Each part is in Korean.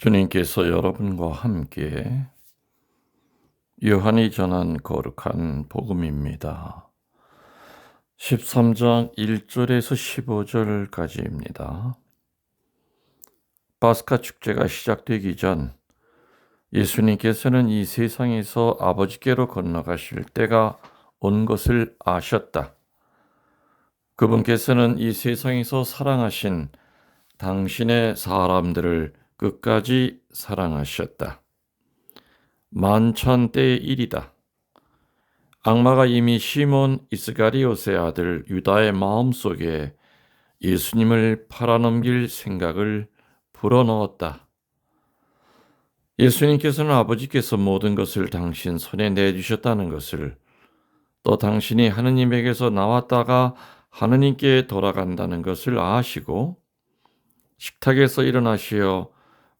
주님께서 여러분과 함께 요한이 전한 거룩한 복음입니다. 13장 1절에서 15절까지입니다. 파스카 축제가 시작되기 전 예수님께서는 이 세상에서 아버지께로 건너가실 때가 온 것을 아셨다. 그분께서는 이 세상에서 사랑하신 당신의 사람들을 끝까지 사랑하셨다. 만천때의 일이다. 악마가 이미 시몬 이스가리옷의 아들 유다의 마음속에 예수님을 팔아넘길 생각을 불어넣었다. 예수님께서는 아버지께서 모든 것을 당신 손에 내주셨다는 것을, 또 당신이 하느님에게서 나왔다가 하느님께 돌아간다는 것을 아시고 식탁에서 일어나시어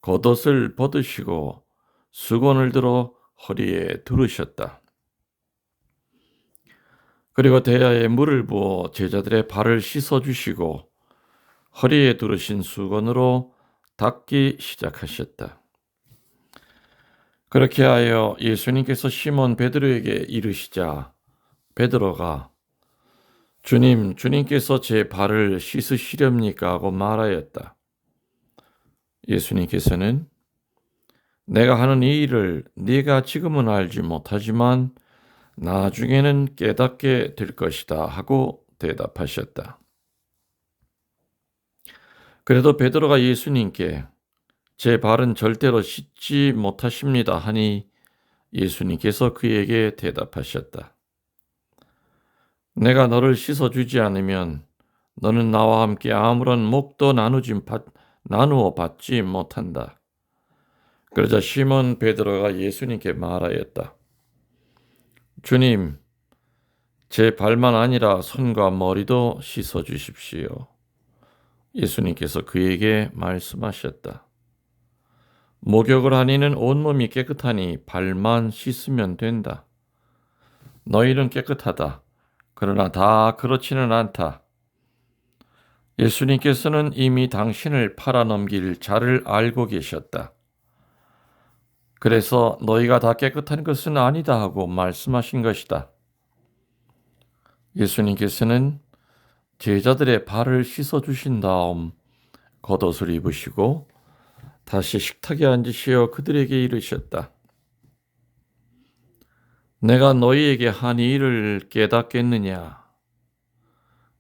겉옷을 벗으시고 수건을 들어 허리에 두르셨다. 그리고 대야에 물을 부어 제자들의 발을 씻어주시고 허리에 두르신 수건으로 닦기 시작하셨다. 그렇게 하여 예수님께서 시몬 베드로에게 이르시자 베드로가 주님께서 제 발을 씻으시렵니까? 하고 말하였다. 예수님께서는 내가 하는 이 일을 네가 지금은 알지 못하지만 나중에는 깨닫게 될 것이다 하고 대답하셨다. 그래도 베드로가 예수님께 제 발은 절대로 씻지 못하십니다 하니 예수님께서 그에게 대답하셨다. 내가 너를 씻어주지 않으면 너는 나와 함께 아무런 몫도 나누어 받지 못한다. 그러자 시몬 베드로가 예수님께 말하였다. 주님, 제 발만 아니라 손과 머리도 씻어 주십시오. 예수님께서 그에게 말씀하셨다. 목욕을 하니는 온몸이 깨끗하니 발만 씻으면 된다. 너희는 깨끗하다. 그러나 다 그렇지는 않다. 예수님께서는 이미 당신을 팔아넘길 자를 알고 계셨다. 그래서 너희가 다 깨끗한 것은 아니다 하고 말씀하신 것이다. 예수님께서는 제자들의 발을 씻어주신 다음 겉옷을 입으시고 다시 식탁에 앉으시어 그들에게 이르셨다. 내가 너희에게 한 이 일을 깨닫겠느냐?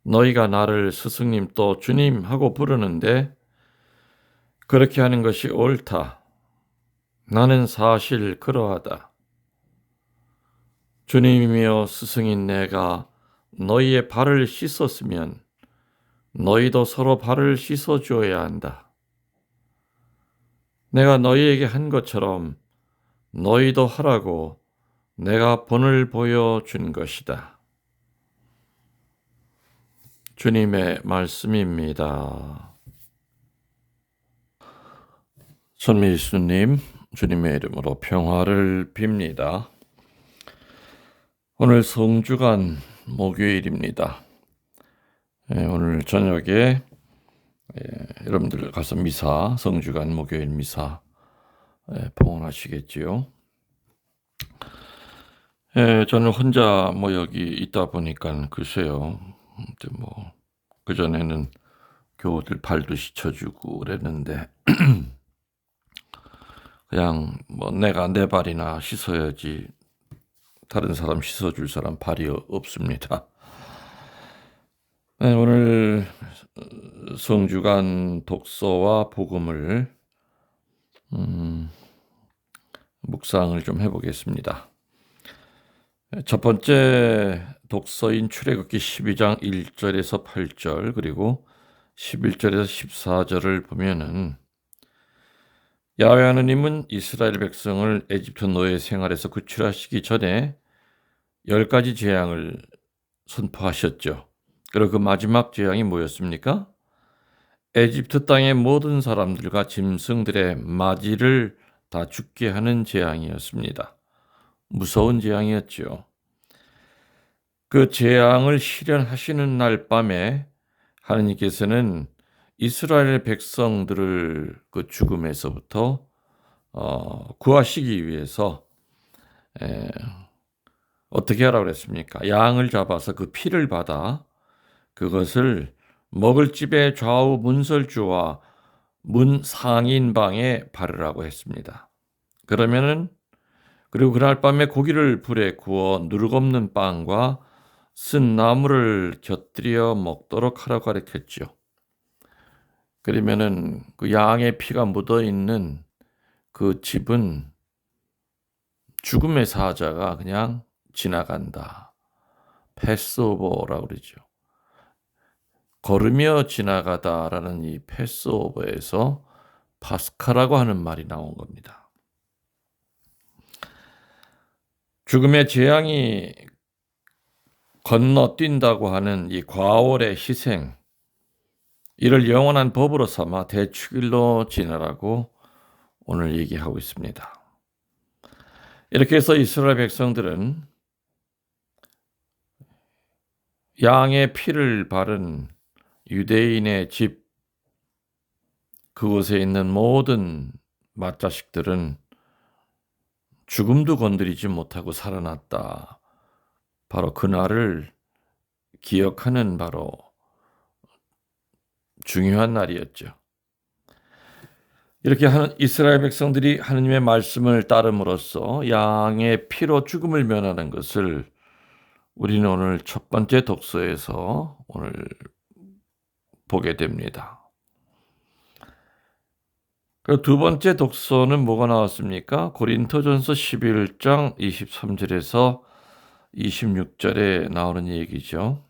너희가 나를 스승님 또 주님 하고 부르는데 그렇게 하는 것이 옳다. 나는 사실 그러하다. 주님이며 스승인 내가 너희의 발을 씻었으면 너희도 서로 발을 씻어주어야 한다. 내가 너희에게 한 것처럼 너희도 하라고 내가 본을 보여준 것이다. 주님의 말씀입니다. 전미수님, 주님의 이름으로 평화를 빕니다. 오늘 성주간 목요일입니다. 오늘 저녁에 여러분들 가서 미사, 성주간 목요일 미사 봉헌하시겠지요. 저는 혼자 여기 있다 보니까 글쎄요. 그전에는 교우들 발도 씻어주고 그랬는데 그냥 내가 내 발이나 씻어야지 다른 사람 씻어줄 사람 발이 없습니다. 오늘 성주간 독서와 복음을 묵상을 좀 해보겠습니다. 첫 번째 독서인 출애굽기 12장 1절에서 8절 그리고 11절에서 14절을 보면은 야훼 하느님은 이스라엘 백성을 에집트 노예 생활에서 구출하시기 전에 10가지 재앙을 선포하셨죠. 그리고 그 마지막 재앙이 뭐였습니까? 에집트 땅의 모든 사람들과 짐승들의 마지를 다 죽게 하는 재앙이었습니다. 무서운 재앙이었죠. 그 재앙을 실현하시는 날 밤에 하느님께서는 이스라엘 백성들을 그 죽음에서부터 구하시기 위해서 어떻게 하라고 그랬습니까? 양을 잡아서 그 피를 받아 그것을 먹을 집의 좌우 문설주와 문 상인방에 바르라고 했습니다. 그리고 그날 밤에 고기를 불에 구워 누룩 없는 빵과 쓴 나물을 곁들여 먹도록 하라고 가르쳤죠. 그러면은 그 양의 피가 묻어 있는 그 집은 죽음의 사자가 그냥 지나간다. 패스오버라고 그러죠. 걸으며 지나가다라는 이 패스오버에서 파스카라고 하는 말이 나온 겁니다. 죽음의 재앙이 건너뛴다고 하는 이 과월의 희생, 이를 영원한 법으로 삼아 대축일로 지내라고 오늘 얘기하고 있습니다. 이렇게 해서 이스라엘 백성들은 양의 피를 바른 유대인의 집, 그곳에 있는 모든 맏자식들은 죽음도 건드리지 못하고 살아났다. 바로 그날을 기억하는 바로 중요한 날이었죠. 이렇게 이스라엘 백성들이 하느님의 말씀을 따름으로써 양의 피로 죽음을 면하는 것을 우리는 오늘 첫 번째 독서에서 오늘 보게 됩니다. 그리고 두 번째 독서는 뭐가 나왔습니까? 고린토전서 11장 23절에서 26절에 나오는 얘기죠.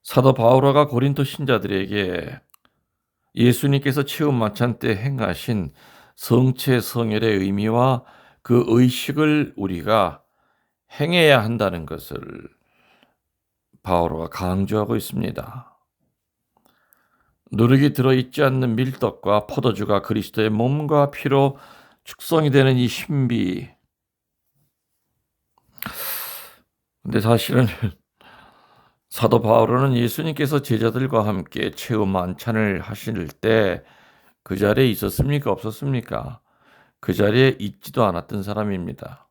사도 바오로가 고린토 신자들에게 예수님께서 체험 만찬 때 행하신 성체 성혈의 의미와 그 의식을 우리가 행해야 한다는 것을 바오로가 강조하고 있습니다. 누룩이 들어있지 않는 밀떡과 포도주가 그리스도의 몸과 피로 축성이 되는 이 신비. 근데 사실은 사도 바오로는 예수님께서 제자들과 함께 체험 만찬을 하실 때 그 자리에 있었습니까? 없었습니까? 그 자리에 있지도 않았던 사람입니다.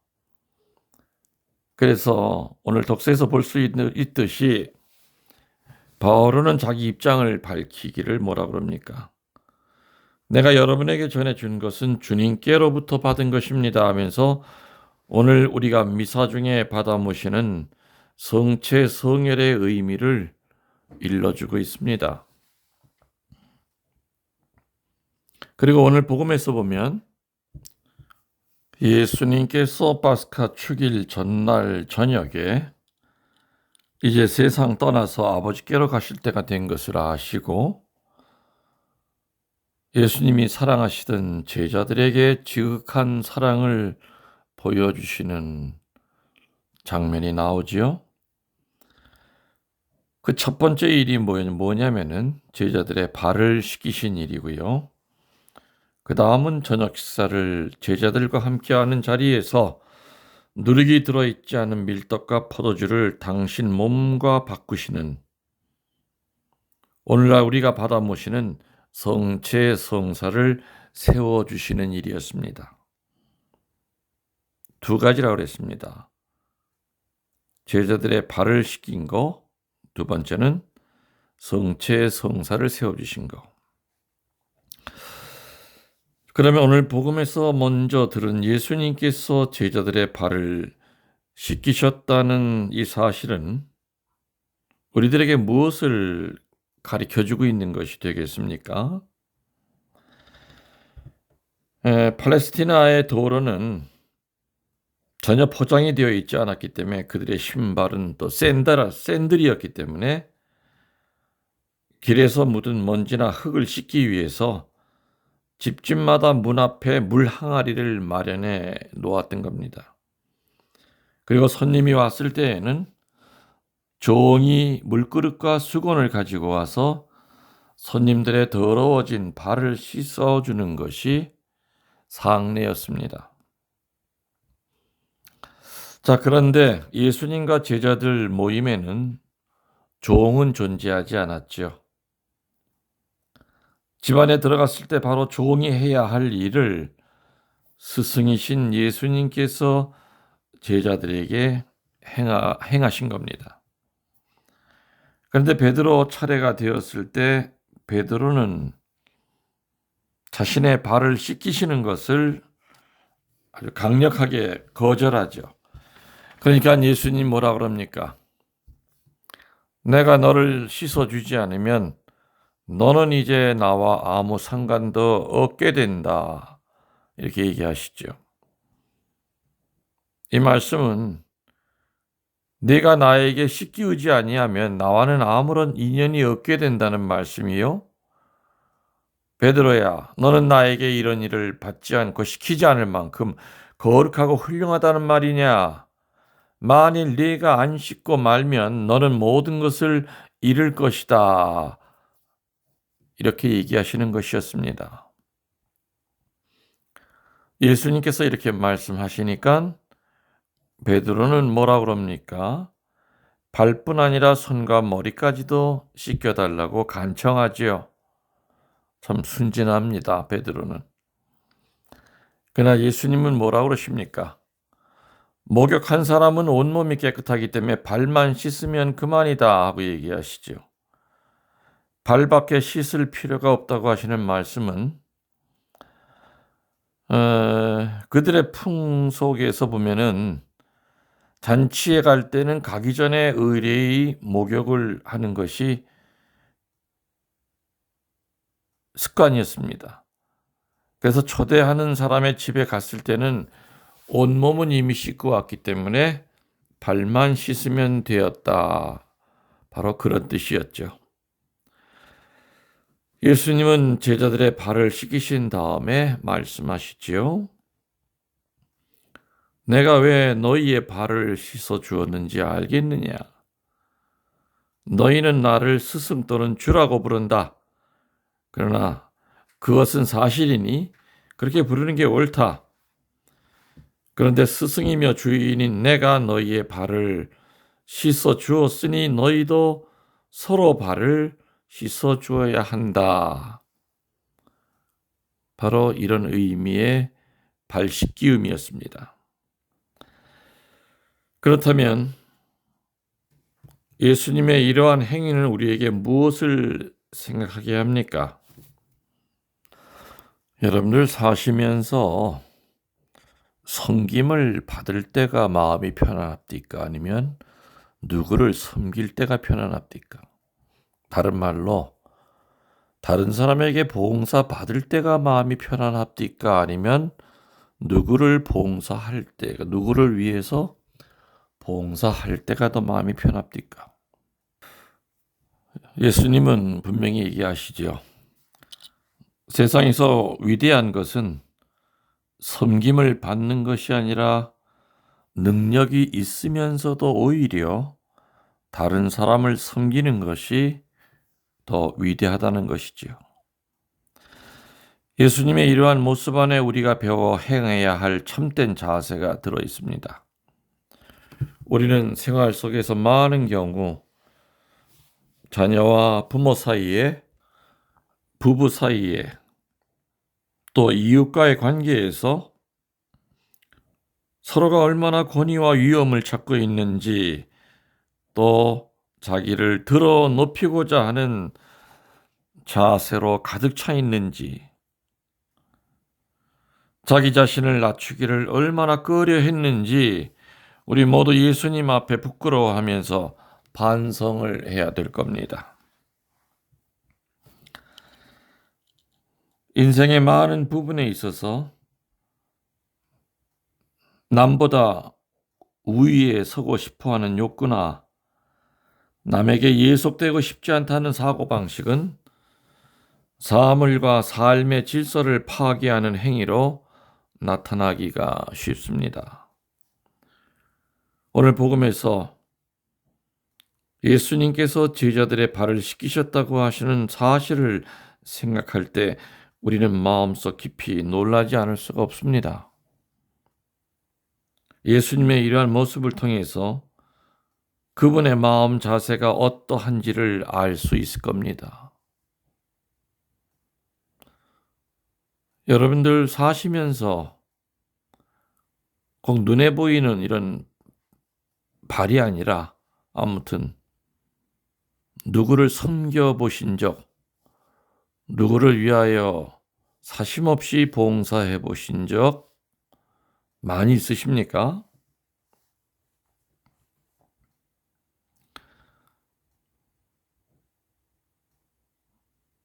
그래서 오늘 독서에서 볼 수 있듯이 바오로는 자기 입장을 밝히기를 뭐라 그럽니까? 내가 여러분에게 전해준 것은 주님께로부터 받은 것입니다 하면서 오늘 우리가 미사 중에 받아 모시는 성체 성혈의 의미를 일러주고 있습니다. 그리고 오늘 복음에서 보면 예수님께서 파스카 축일 전날 저녁에 이제 세상 떠나서 아버지께로 가실 때가 된 것을 아시고 예수님이 사랑하시던 제자들에게 지극한 사랑을 보여주시는 장면이 나오지요. 그 첫 번째 일이 뭐냐면은 제자들의 발을 씻기신 일이고요. 그 다음은 저녁 식사를 제자들과 함께하는 자리에서 누룩이 들어있지 않은 밀떡과 포도주를 당신 몸과 바꾸시는, 오늘날 우리가 받아 모시는 성체 성사를 세워주시는 일이었습니다. 두 가지라고 그랬습니다. 제자들의 발을 씻긴 거, 두 번째는 성체 성사를 세워주신 거. 그러면 오늘 복음에서 먼저 들은 예수님께서 제자들의 발을 씻기셨다는 이 사실은 우리들에게 무엇을 가르쳐주고 있는 것이 되겠습니까? 팔레스티나의 도로는 전혀 포장이 되어 있지 않았기 때문에 그들의 신발은 또 샌들이었기 때문에 길에서 묻은 먼지나 흙을 씻기 위해서 집집마다 문 앞에 물 항아리를 마련해 놓았던 겁니다. 그리고 손님이 왔을 때에는 종이 물그릇과 수건을 가지고 와서 손님들의 더러워진 발을 씻어주는 것이 상례였습니다. 자, 그런데 예수님과 제자들 모임에는 종은 존재하지 않았죠. 집안에 들어갔을 때 바로 종이 해야 할 일을 스승이신 예수님께서 제자들에게 행하신 겁니다. 그런데 베드로 차례가 되었을 때 베드로는 자신의 발을 씻기시는 것을 아주 강력하게 거절하죠. 그러니까 예수님 뭐라 그럽니까? 내가 너를 씻어주지 않으면 너는 이제 나와 아무 상관도 없게 된다. 이렇게 얘기하시죠. 이 말씀은 네가 나에게 씻기우지 아니하면 나와는 아무런 인연이 없게 된다는 말씀이요. 베드로야, 너는 나에게 이런 일을 받지 않고 시키지 않을 만큼 거룩하고 훌륭하다는 말이냐? 만일 네가 안 씻고 말면 너는 모든 것을 잃을 것이다. 이렇게 얘기하시는 것이었습니다. 예수님께서 이렇게 말씀하시니까 베드로는 뭐라 그럽니까? 발뿐 아니라 손과 머리까지도 씻겨달라고 간청하지요. 참 순진합니다, 베드로는. 그러나 예수님은 뭐라 그러십니까? 목욕한 사람은 온몸이 깨끗하기 때문에 발만 씻으면 그만이다 하고 얘기하시죠. 발밖에 씻을 필요가 없다고 하시는 말씀은 그들의 풍속에서 보면은 잔치에 갈 때는 가기 전에 의례의 목욕을 하는 것이 습관이었습니다. 그래서 초대하는 사람의 집에 갔을 때는 온몸은 이미 씻고 왔기 때문에 발만 씻으면 되었다. 바로 그런 뜻이었죠. 예수님은 제자들의 발을 씻기신 다음에 말씀하시지요. 내가 왜 너희의 발을 씻어 주었는지 알겠느냐? 너희는 나를 스승 또는 주라고 부른다. 그러나 그것은 사실이니 그렇게 부르는 게 옳다. 그런데 스승이며 주인인 내가 너희의 발을 씻어 주었으니 너희도 서로 발을 씻어 주어야 한다. 바로 이런 의미의 발 씻기음이었습니다. 그렇다면 예수님의 이러한 행위는 우리에게 무엇을 생각하게 합니까? 여러분들 사시면서 섬김을 받을 때가 마음이 편안합니까? 아니면 누구를 섬길 때가 편안합니까? 다른 말로 다른 사람에게 봉사 받을 때가 마음이 편안합니까? 아니면 누구를 봉사할 때, 누구를 위해서 봉사할 때가 더 마음이 편합니까? 예수님은 분명히 얘기하시죠. 세상에서 위대한 것은 섬김을 받는 것이 아니라 능력이 있으면서도 오히려 다른 사람을 섬기는 것이 더 위대하다는 것이지요. 예수님의 이러한 모습 안에 우리가 배워 행해야 할 참된 자세가 들어 있습니다. 우리는 생활 속에서 많은 경우 자녀와 부모 사이에, 부부 사이에, 또 이웃과의 관계에서 서로가 얼마나 권위와 위엄을 찾고 있는지, 또 자기를 들어 높이고자 하는 자세로 가득 차 있는지, 자기 자신을 낮추기를 얼마나 꺼려 했는지 우리 모두 예수님 앞에 부끄러워하면서 반성을 해야 될 겁니다. 인생의 많은 부분에 있어서 남보다 우위에 서고 싶어하는 욕구나 남에게 예속되고 싶지 않다는 사고방식은 사물과 삶의 질서를 파괴하는 행위로 나타나기가 쉽습니다. 오늘 복음에서 예수님께서 제자들의 발을 씻기셨다고 하시는 사실을 생각할 때 우리는 마음속 깊이 놀라지 않을 수가 없습니다. 예수님의 이러한 모습을 통해서 그분의 마음 자세가 어떠한지를 알 수 있을 겁니다. 여러분들 사시면서 꼭 눈에 보이는 이런 발이 아니라 아무튼 누구를 섬겨보신 적, 누구를 위하여 사심없이 봉사해 보신 적 많이 있으십니까?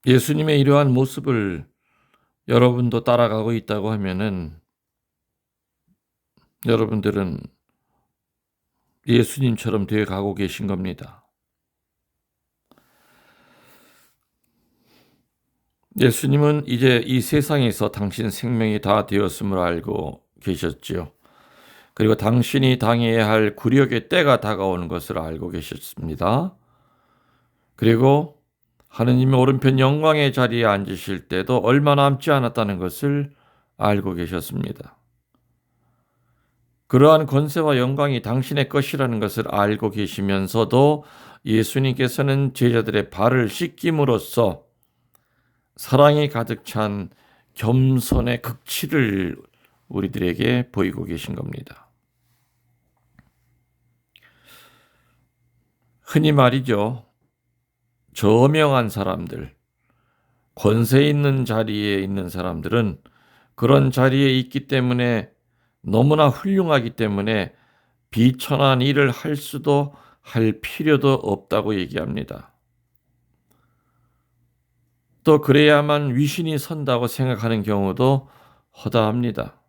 예수님의 이러한 모습을 여러분도 따라가고 있다고 하면은 여러분들은 예수님처럼 되어 가고 계신 겁니다. 예수님은 이제 이 세상에서 당신 생명이 다 되었음을 알고 계셨지요. 그리고 당신이 당해야 할 굴욕의 때가 다가오는 것을 알고 계셨습니다. 그리고 하느님의 오른편 영광의 자리에 앉으실 때도 얼마 남지 않았다는 것을 알고 계셨습니다. 그러한 권세와 영광이 당신의 것이라는 것을 알고 계시면서도 예수님께서는 제자들의 발을 씻김으로써 사랑이 가득 찬 겸손의 극치를 우리들에게 보이고 계신 겁니다. 흔히 말이죠. 저명한 사람들, 권세 있는 자리에 있는 사람들은 그런 자리에 있기 때문에 너무나 훌륭하기 때문에 비천한 일을 할 수도 할 필요도 없다고 얘기합니다. 또 그래야만 위신이 선다고 생각하는 경우도 허다합니다.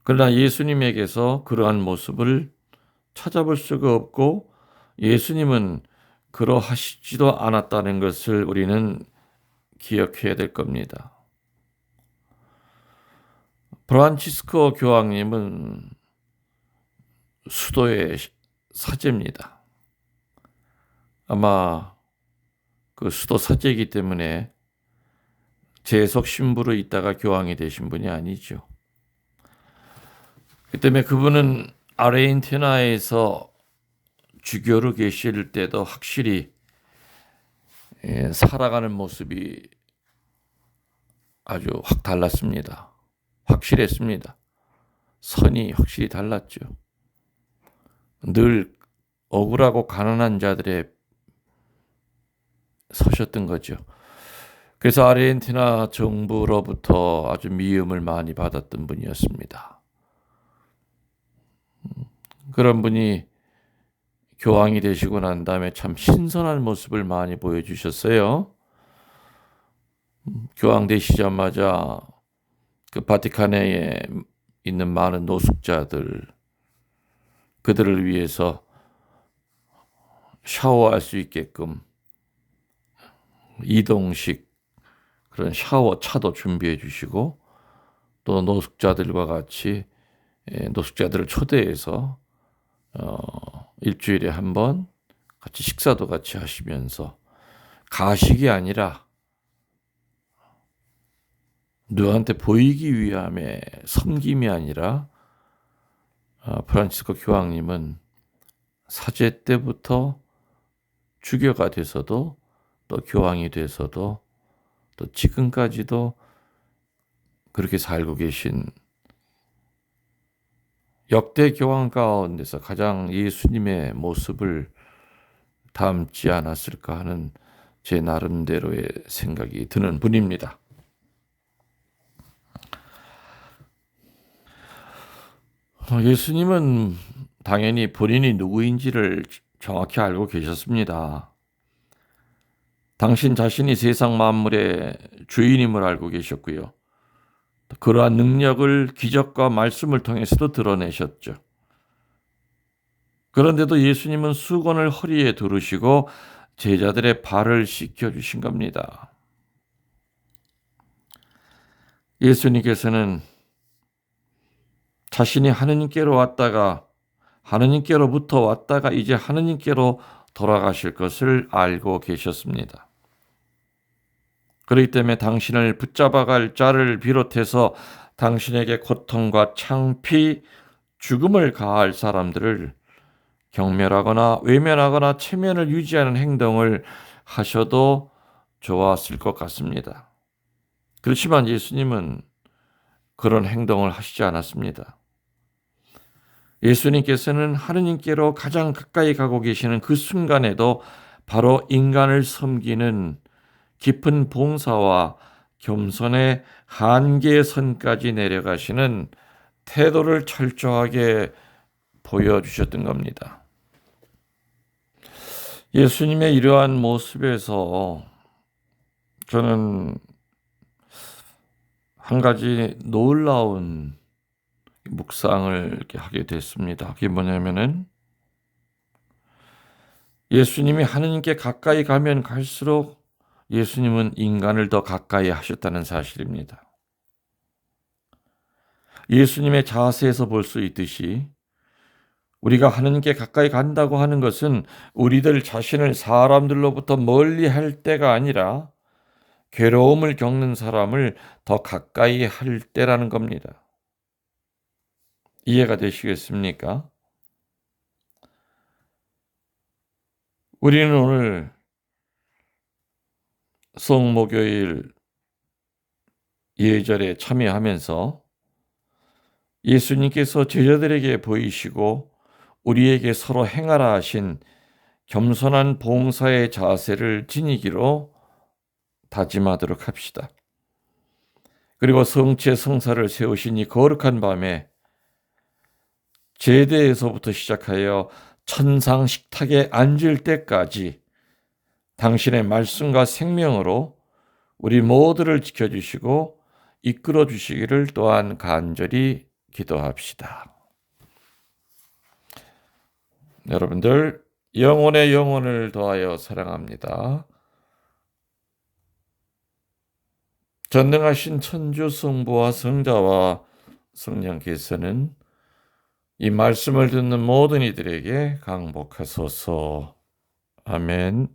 그러나 예수님에게서 그러한 모습을 찾아볼 수가 없고 예수님은 그러하시지도 않았다는 것을 우리는 기억해야 될 겁니다. 프란치스코 교황님은 수도의 사제입니다. 아마 그 수도 사제이기 때문에 재석 신부로 있다가 교황이 되신 분이 아니죠. 그 때문에 그분은 아르헨티나에서 주교로 계실 때도 확실히 살아가는 모습이 아주 확 달랐습니다. 확실했습니다. 선이 확실히 달랐죠. 늘 억울하고 가난한 자들의 서셨던 거죠. 그래서 아르헨티나 정부로부터 아주 미움을 많이 받았던 분이었습니다. 그런 분이 교황이 되시고 난 다음에 참 신선한 모습을 많이 보여주셨어요. 교황 되시자마자 그 바티칸에 있는 많은 노숙자들, 그들을 위해서 샤워할 수 있게끔 이동식 그런 샤워 차도 준비해 주시고 또 노숙자들과 같이 노숙자들을 초대해서 일주일에 한 번 같이 식사도 같이 하시면서 가식이 아니라 누구한테 보이기 위함의 섬김이 아니라 프란치스코 교황님은 사제 때부터 주교가 돼서도 또 교황이 돼서도 또 지금까지도 그렇게 살고 계신 역대 교황 가운데서 가장 예수님의 모습을 닮지 않았을까 하는 제 나름대로의 생각이 드는 분입니다. 예수님은 당연히 본인이 누구인지를 정확히 알고 계셨습니다. 당신 자신이 세상 만물의 주인임을 알고 계셨고요. 그러한 능력을 기적과 말씀을 통해서도 드러내셨죠. 그런데도 예수님은 수건을 허리에 두르시고 제자들의 발을 씻겨주신 겁니다. 예수님께서는 자신이 하느님께로부터 왔다가 이제 하느님께로 돌아가실 것을 알고 계셨습니다. 그렇기 때문에 당신을 붙잡아갈 자를 비롯해서 당신에게 고통과 창피, 죽음을 가할 사람들을 경멸하거나 외면하거나 체면을 유지하는 행동을 하셔도 좋았을 것 같습니다. 그렇지만 예수님은 그런 행동을 하시지 않았습니다. 예수님께서는 하느님께로 가장 가까이 가고 계시는 그 순간에도 바로 인간을 섬기는 깊은 봉사와 겸손의 한계선까지 내려가시는 태도를 철저하게 보여주셨던 겁니다. 예수님의 이러한 모습에서 저는 한 가지 놀라운 묵상을 이렇게 하게 됐습니다. 그게 뭐냐면은 예수님이 하느님께 가까이 가면 갈수록 예수님은 인간을 더 가까이 하셨다는 사실입니다. 예수님의 자세에서 볼 수 있듯이 우리가 하느님께 가까이 간다고 하는 것은 우리들 자신을 사람들로부터 멀리 할 때가 아니라 괴로움을 겪는 사람을 더 가까이 할 때라는 겁니다. 이해가 되시겠습니까? 우리는 오늘 성목요일 예절에 참여하면서 예수님께서 제자들에게 보이시고 우리에게 서로 행하라 하신 겸손한 봉사의 자세를 지니기로 다짐하도록 합시다. 그리고 성체 성사를 세우신 이 거룩한 밤에 제대에서부터 시작하여 천상 식탁에 앉을 때까지 당신의 말씀과 생명으로 우리 모두를 지켜주시고 이끌어 주시기를 또한 간절히 기도합시다. 여러분들, 영혼의 영혼을 더하여 사랑합니다. 전능하신 천주 성부와 성자와 성령께서는 이 말씀을 듣는 모든 이들에게 강복하소서. 아멘.